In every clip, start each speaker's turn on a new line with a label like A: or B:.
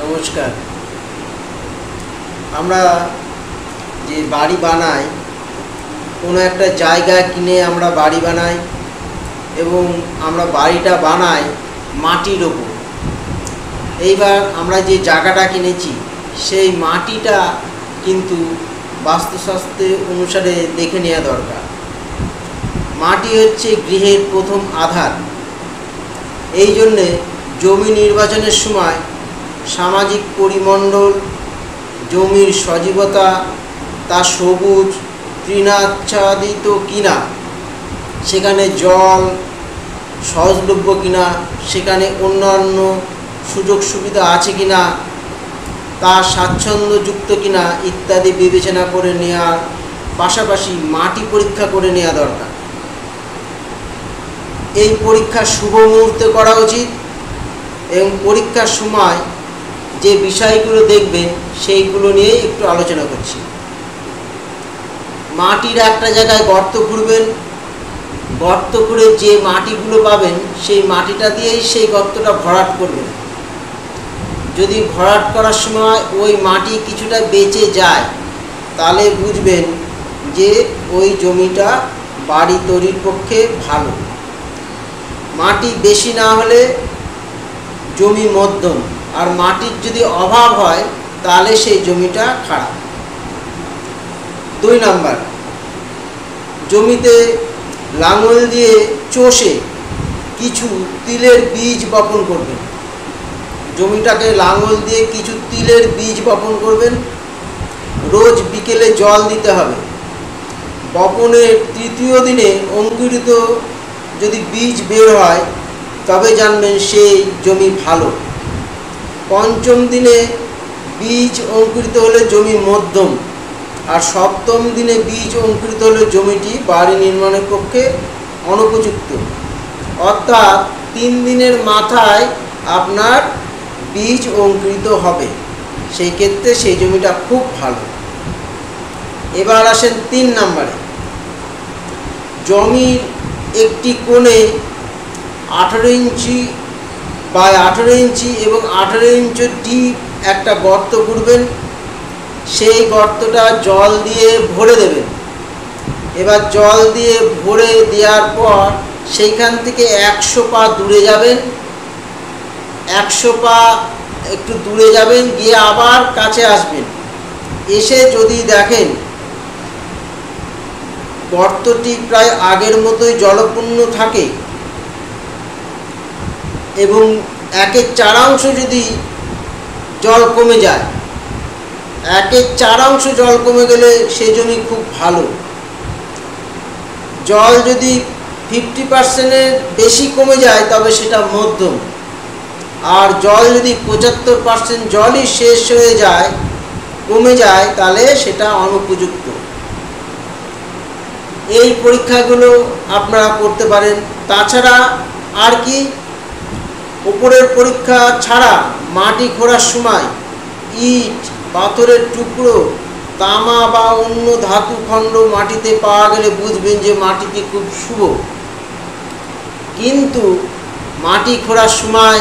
A: নমস্কার। আমরা যে বাড়ি বানাই, কোনো একটা জায়গা কিনে আমরা বাড়ি বানাই এবং আমরা বাড়িটা বানাই মাটির ওপর। এইবার আমরা যে জায়গাটা কিনেছি সেই মাটিটা কিন্তু বাস্তুশাস্ত্র অনুসারে দেখে নেওয়া দরকার। মাটি হচ্ছে গৃহের প্রথম আধার। এই জন্যে জমি নির্বাচনের সময় সামাজিক পরিমণ্ডল, জমির সজীবতা, তা সবুজ তৃণাচ্ছাদিত কিনা, সেখানে জল সহজলভ্য কিনা, সেখানে অন্যান্য সুযোগ সুবিধা আছে কিনা, তা স্বাচ্ছন্দ্যযুক্ত কিনা ইত্যাদি বিবেচনা করে নেওয়ার পাশাপাশি মাটি পরীক্ষা করে নেওয়া দরকার। এই পরীক্ষা শুভ মুহূর্তে করা উচিত এবং পরীক্ষার সময় যে বিষয়গুলো দেখবেন সেইগুলো নিয়ে একটু আলোচনা করছি। মাটির একটা জায়গায় গর্ত খুঁড়বেন, গর্ত খুঁড়ে যে মাটিগুলো পাবেন সেই মাটিটা দিয়েই সেই গর্তটা ভরাট করবেন। যদি ভরাট করার সময় ওই মাটি কিছুটা বেঁচে যায় তাহলে বুঝবেন যে ওই জমিটা বাড়ি তৈরির পক্ষে ভালো। মাটি বেশি না হলে জমি মধ্যম, আর মাটির যদি অভাব হয় তাহলে সেই জমিটা খারাপ। 2 নাম্বার, জমিতে লাঙল দিয়ে চষে কিছু তিলের বীজ বপন করবেন। জমিটাকে লাঙল দিয়ে কিছু তিলের বীজ বপন করবেন। রোজ বিকেলে জল দিতে হবে। বপনের 3য় দিনে অঙ্কুরিত যদি বীজ বের হয় তবে জানবেন সেই জমি ভালো। 5ম দিনে বীজ অঙ্কুরিত হলে জমি মধ্যম, আর 7ম দিনে বীজ অঙ্কুরিত হলে জমিটি বাড়ি নির্মাণের পক্ষে অনুপযুক্ত। অর্থাৎ 3 দিনের মাথায় আপনার বীজ অঙ্কুরিত হবে, সেই ক্ষেত্রে সেই জমিটা খুব ভালো। এবার আসেন 3 নম্বরে, জমির একটি কোণে 18 ইঞ্চি বা 18 ইঞ্চি এবং 18 ইঞ্চি ডিপ একটা গর্ত খুঁড়বেন। সেই গর্তটা জল দিয়ে ভরে দেবেন। এবার জল দিয়ে ভরে দেওয়ার পর সেইখান থেকে 100 পা দূরে যাবেন। 100 পা একটু দূরে যাবেন, গিয়ে আবার কাছে আসবেন। এসে যদি দেখেন গর্তটি প্রায় আগের মতোই জলপূর্ণ থাকে এবং 1/4 যদি জল কমে যায়, 1/4 জল কমে গেলে সেই জমি খুব ভালো। জল যদি 50%-এর বেশি কমে যায় তবে সেটা মধ্যম, আর জল যদি 75% জলই শেষ হয়ে যায়, কমে যায়, তাহলে সেটা অনুপযুক্ত। এই পরীক্ষাগুলো আপনারা করতে পারেন। তাছাড়া আর কি, উপরের পরীক্ষা ছাড়া মাটি খোঁড়ার সময় ইট, পাথরের টুকরো, তামা বা অন্য ধাতু খণ্ড মাটিতে পাওয়া গেলে বুঝবেন যে মাটিটি খুব শুভ। কিন্তু মাটি খোঁড়ার সময়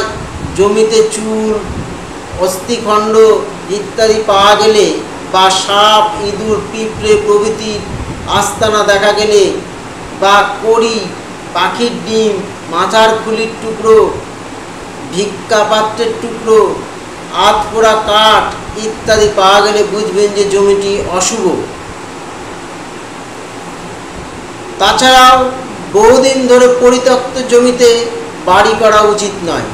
A: জমিতে চুল, অস্থিখণ্ড ইত্যাদি পাওয়া গেলে বা সাপ, ইঁদুর, পিঁপড়ে প্রভৃতির আস্তানা দেখা গেলে বা কড়ি, পাখির ডিম, মাথার খুলির টুকরো, ভিক্ষা পাত্রের টুকরো, আধপোড়া কাঠ ইত্যাদি পাওয়া গেলে বুঝবেন যে জমিটি অশুভ। তাছাড়াও বহুদিন ধরে পরিত্যক্ত জমিতে বাড়ি করা উচিত নয়।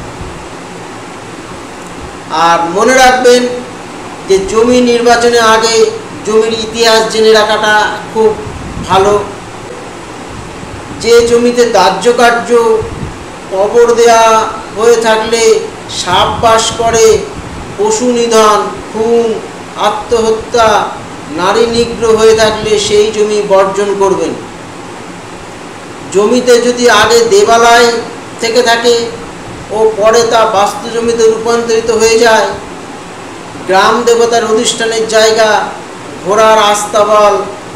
A: আর মনে রাখবেন যে জমি নির্বাচনের আগে জমির ইতিহাস জেনে রাখাটা খুব ভালো। যে জমিতে দাহ্য কার্য, কবর দেয়া হয়ে থাকলে, সাপ বাস করে, পশু নিধন, খুন, আত্মহত্যা, নারী নিগ্রহ হয়ে থাকলে সেই জমি বর্জন করবেন। জমিতে যদি আগে দেবালয় থেকে থাকে ও পরে তা বাস্তু জমিতে রূপান্তরিত হয়ে যায়, গ্রাম দেবতার অধিষ্ঠানের জায়গা, ঘোড়ার আস্তাবল,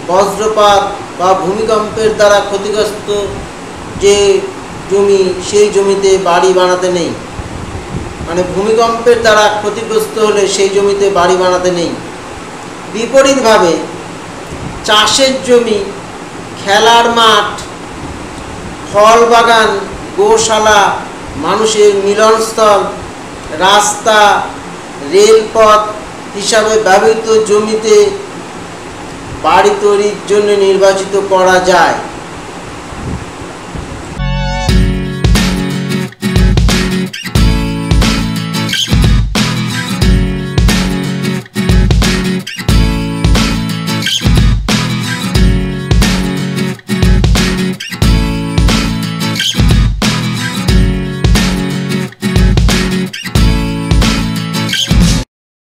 A: বজ্রপাত বা ভূমিকম্পের দ্বারা ক্ষতিগ্রস্ত যে জমি, সেই জমিতে বাড়ি বানাতে নেই। মানে ভূমিকম্পের দ্বারা ক্ষতিগ্রস্ত হলে সেই জমিতে বাড়ি বানাতে নেই। বিপরীতভাবে চাষের জমি, খেলার মাঠ, ফল বাগান, গোশালা, মানুষের মিলনস্থল, রাস্তা, রেলপথ হিসাবে ব্যবহৃত জমিতে বাড়ি তৈরির জন্য নির্বাচিত করা যায়।